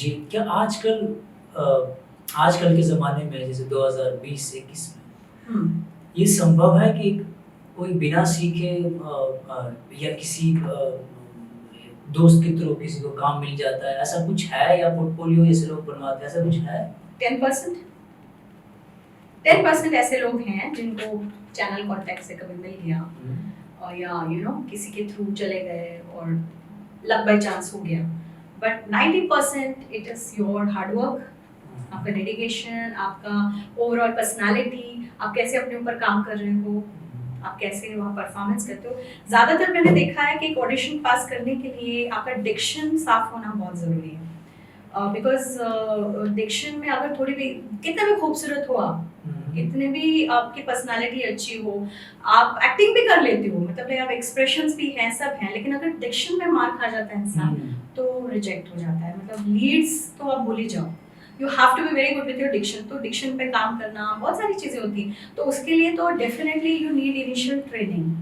जी, क्या आजकल के ज़माने में जैसे 2020-21 में हुँ। ये संभव है कि कोई बिना सीखे या किसी दोस्त के थ्रू किसी को काम मिल जाता है, ऐसा कुछ है या पोर्टफोलियो ऐसे लोग बनवाते हैं, ऐसा कुछ है? 10% 10% ऐसे लोग हैं जिनको चैनल कॉन्टैक्ट से कभी मिल गया हुँ। और या किसी के थ्रू चले गए और लक बाय चांस हो गया। But 90% it is your hard work, आपका डेडिकेशन, आपका ओवरऑल पर्सनैलिटी, आप कैसे अपने ऊपर काम कर रहे हो, आप कैसे वहाँ परफॉर्मेंस करते हो। ज़्यादातर मैंने देखा है कि एक ऑडिशन पास करने के लिए आपका डिक्शन साफ होना बहुत ज़रूरी है। बिकॉज़ डिक्शन में अगर थोड़ी भी कितना भी खूबसूरत हो आप, कितने भी आपकी पर्सनैलिटी अच्छी हो, आप एक्टिंग भी कर लेते हो, मतलब आप एक्सप्रेशंस भी हैं, सब हैं, लेकिन अगर डिक्शन में मार खा जाता है इंसान तो रिजेक्ट हो जाता है। मतलब लीड्स तो आप भूल ही जाओ। You have to be very good with your diction. तो डिक्शन पे काम करना, बहुत सारी चीज़ें होती हैं। तो उसके लिए तो definitely you need initial training,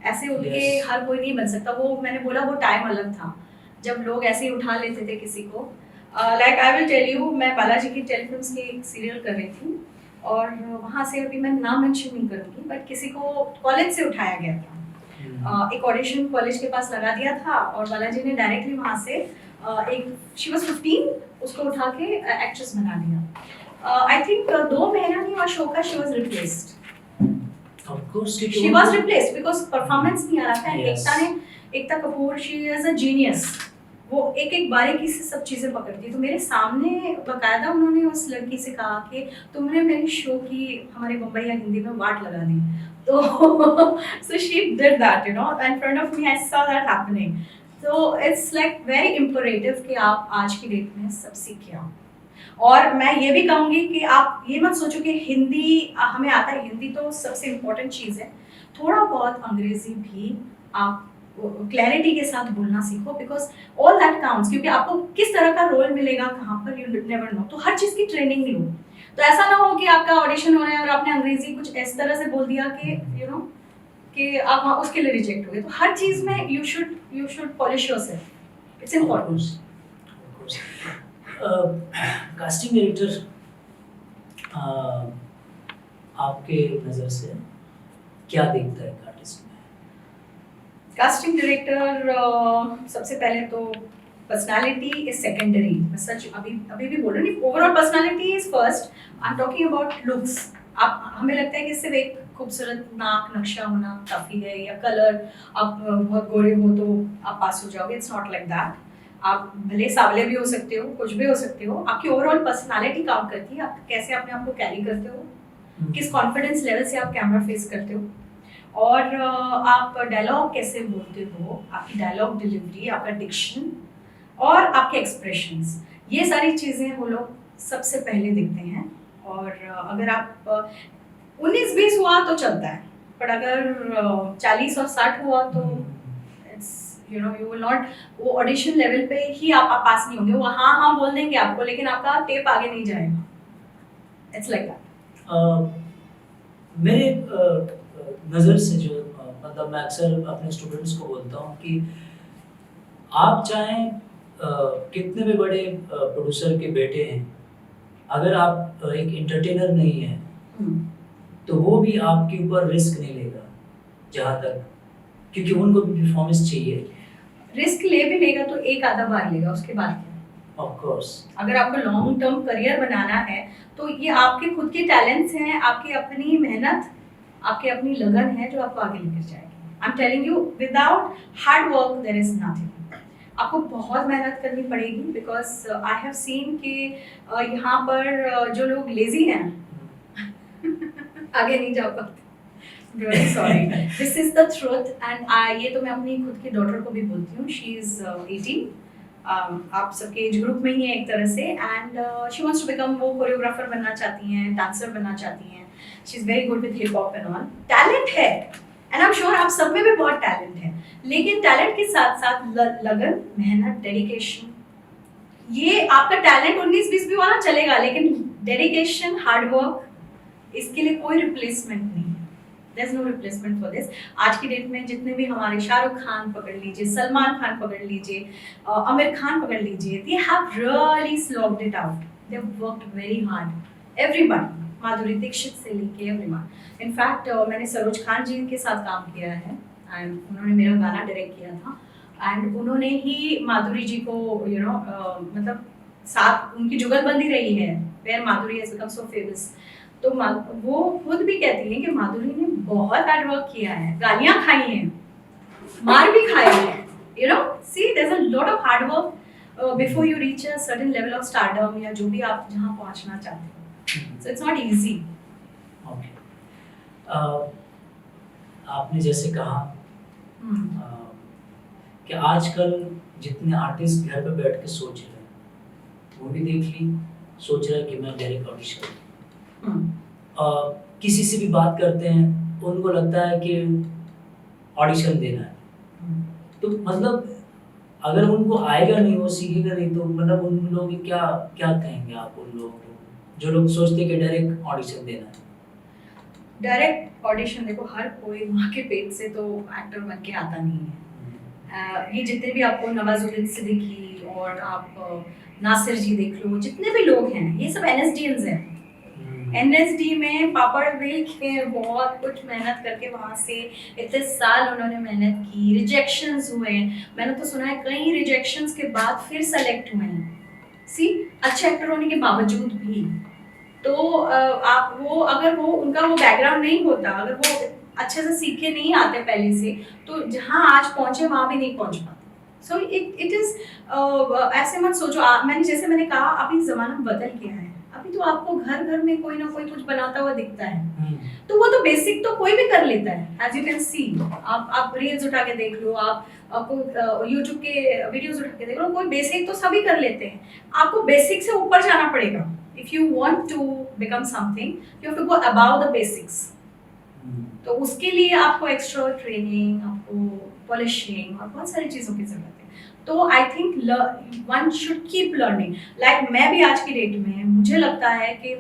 ऐसे उठ के Yes. हर कोई नहीं बन सकता। वो मैंने बोला वो टाइम अलग था, जब लोग ऐसे ही उठा लेते थे किसी को। Like I will tell you, मैं बालाजी की टेलीफिल्म्स की एक सीरियल कर रही थी और वहाँ से अभी मैं नाम मेंशन नहीं करूँगी, बट किसी को कॉलेज से उठाया गया था। एक ऑडिशन कॉलेज के पास लगा दिया था और बालाजी ने डायरेक्टली वहाँ से एक शी वाज 15, उसको उठा के एक्ट्रेस बना दिया। आई थिंक 2 महीना नहीं हुआ शो का, she was replaced. Of course, she was replaced because performance नहीं आ रहा था। Yes. Ekta Kapoor, she is a genius. वो एक बारीकी से सब चीज़ें पकड़ती है। तो मेरे सामने बकायदा उन्होंने उस लड़की से कहा कि तुमने मेरी शो की हमारे बम्बई या हिंदी में वाट लगा दी। तो so she did that, in front of me. I saw that happening. So it's like very imperative कि आप आज की डेट में सब सीखिए आप। और मैं ये भी कहूँगी कि आप ये मत सोचो कि हिंदी हमें आता है, हिंदी तो सबसे इम्पोर्टेंट चीज़ है। थोड़ा बहुत अंग्रेजी भी आप क्लैरिटी के साथ बोलना सीखो, बिकॉज ऑल दैट काउंट्स। क्योंकि आपको किस तरह का रोल मिलेगा कहाँ पर, यू नेवर नो। तो हर चीज़ की ट्रेनिंग लो। तो ऐसा ना हो कि आपका ऑडिशन हो रहा है और आपने अंग्रेजी कुछ इस तरह से बोल दिया कि कि आप वहाँ उसके लिए रिजेक्ट हो गए। तो हर चीज़ में you should polish yourself. It's important. Casting director आपके नज़र से क्या देखता है एक आर्टिस्ट में? कास्टिंग डायरेक्टर सबसे पहले तो पर्सनालिटी इज सेकेंडरी। मैं सच अभी भी बोल रही हूँ, overall personality is first. I am talking about looks. आप हमें लगता है कि सिर्फ एक खूबसूरत नाक नक्शा होना काफ़ी है, या कलर, आप बहुत गोरे हो तो आप पास हो जाओगे। It's not like that. आप भले सावले भी हो सकते हो, कुछ भी हो सकते हो। आपकी ओवरऑल पर्सनालिटी काम करती है, आप कैसे अपने आप को कैरी करते हो, किस कॉन्फिडेंस लेवल से आप कैमरा फेस करते हो, और आप डायलॉग कैसे बोलते हो, आपकी डायलॉग डिलीवरी, आपका डिक्शन और आपके एक्सप्रेशंस। ये सारी चीज़ें वो लोग सबसे पहले देखते हैं। और अगर आप 19-20 हुआ तो चलता है, पर अगर 40 और 60 हुआ तो इट्स यू विल नॉट, वो ऑडिशन लेवल पे ही आप पास नहीं होंगे। वो हाँ हाँ बोल देंगे आपको, लेकिन आपका टेप आगे नहीं जाएगा। It's like that. मेरे नज़र से जो मतलब मैं अक्सर अपने स्टूडेंट्स को बोलता हूँ कि आप चाहें कितने भी बड़े प्रोड्यूसर के बेटे हैं, अगर आप एक एंटरटेनर नहीं हैं तो वो भी आपके ऊपर रिस्क नहीं लेगा, जहाँ तक, क्योंकि उनको भी परफॉर्मेंस चाहिए। रिस्क ले भी लेगा तो एक आधा बार लेगा, उसके बाद क्या। ऑफ कोर्स अगर आपको लॉन्ग टर्म करियर बनाना है तो ये आपके खुद के टैलेंट्स हैं, आपकी अपनी मेहनत, आपकी अपनी लगन है जो आपको आगे लेकर जाएगी। I am telling you, without hard work there is nothing. आपको बहुत मेहनत करनी पड़ेगी, बिकॉज आई हैव सीन कि यहाँ पर जो लोग लेजी हैं आगे नहीं जा पाते। Really sorry. This is the truth, and ये तो मैं अपनी खुद की डॉटर को भी बोलती हूँ। She is 18. आप सबके एज ग्रुप में ही है एक तरह से, and she wants to become, वो कोरियोग्राफर बनना चाहती हैं, डांसर बनना चाहती हैं। She is very good with hip hop and all. Talent है, एंड आई एम श्योर आप सब में भी बहुत टैलेंट है, लेकिन टैलेंट के साथ साथ लगन, मेहनत, डेडिकेशन, ये आपका टैलेंट 19-20 भी हुआ ना चलेगा, लेकिन डेडिकेशन, हार्ड वर्क, इसके लिए कोई रिप्लेसमेंट नहीं है। There is no replacement for this. आज की डेट में जितने भी हमारे शाहरुख खान पकड़ लीजिए, सलमान खान पकड़ लीजिए, आमिर खान पकड़ लीजिए, they have really slogged it out, they have worked very hard, everybody, Madhuri Dixit से लेके एवरीवन। इनफैक्ट मैंने सरोज खान जी के साथ काम किया है एंड उन्होंने मेरा गाना डायरेक्ट किया था एंड उन्होंने ही माधुरी जी को मतलब साथ उनकी जुगलबंदी रही है, where Madhuri has become so famous. तो वो खुद भी कहती हैं कि माधुरी ने बहुत हार्ड वर्क किया है, गालियां खाई हैं, मार भी खाई है, you know, see there is a lot of hard work before you reach a certain level of stardom या जो भी आप जहां पहुंचना चाहते हो। So it's not easy. Okay. आपने जैसे कहा कि आजकल जितने आर्टिस्ट घर पे बैठ के सोच रहे हैं, वो भी देख ली, सोच रहा है कि मैं डायरेक्ट ऑडिशन करूं। किसी से भी बात करते हैं, उनको लगता है कि ऑडिशन देना है, तो मतलब अगर उनको आएगा नहीं, वो सीखेगा नहीं, तो मतलब उन लोगों की क्या क्या कहेंगे आप उन लोगों को जो लोग सोचते हैं कि डायरेक्ट ऑडिशन देना है? डायरेक्ट ऑडिशन देखो, हर कोई माँ के पेट से तो एक्टर बन के आता नहीं है। ये जितने भी आपको नवाजुद्दीन सिद्दीकी और आप नासिर जी देख लो, जितने भी लोग हैं ये सब NSDNs हैं। NSD में पापड़ बेल के बहुत कुछ मेहनत करके वहाँ से इतने साल उन्होंने मेहनत की, रिजेक्शंस हुए, मैंने तो सुना है कई रिजेक्शंस के बाद फिर सेलेक्ट हुए हैं, सी, अच्छे एक्टर होने के बावजूद भी। तो आप वो अगर वो उनका वो बैकग्राउंड नहीं होता, अगर वो अच्छे से सीखे नहीं आते पहले से, तो जहाँ आज पहुंचे वहाँ भी नहीं पहुंच पाते। सो इट इज ऐसे मत सोचो। मैंने कहा अभी ज़माना बदल गया है, अभी तो आपको घर घर में कोई ना कोई कुछ बनाता हुआ दिखता है, तो वो तो बेसिक तो कोई भी कर लेता है। एज यू कैन सी, आप रील्स उठा के देख लो, आपको यूट्यूब के वीडियोस उठा के देख लो, कोई बेसिक तो सभी कर लेते हैं। आपको बेसिक से ऊपर जाना पड़ेगा। If you want to become something, you have to go about the basics. तो उसके लिए आपको एक्स्ट्रा ट्रेनिंग, आपको पॉलिशिंग और बहुत सारी चीज़ों की ज़रूरत है। तो I think one should keep learning. Like मैं भी आज की डेट में, मुझे लगता है कि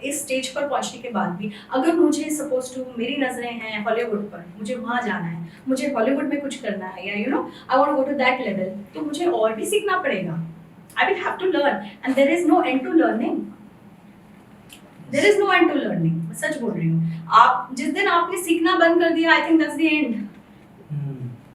इस स्टेज पर पहुंचने के बाद भी अगर मुझे सपोज टू, मेरी नज़रें हैं हॉलीवुड पर, मुझे वहाँ जाना है, मुझे हॉलीवुड में कुछ करना है, या you know I want to go to that level, तो मुझे और भी सीखना पड़ेगा। I will have to learn and there is no end to learning. There is no end to learning. मैं सच बोल रही हूँ। आप जिस दिन आपने सीखना बंद कर दिया, I think that's the end.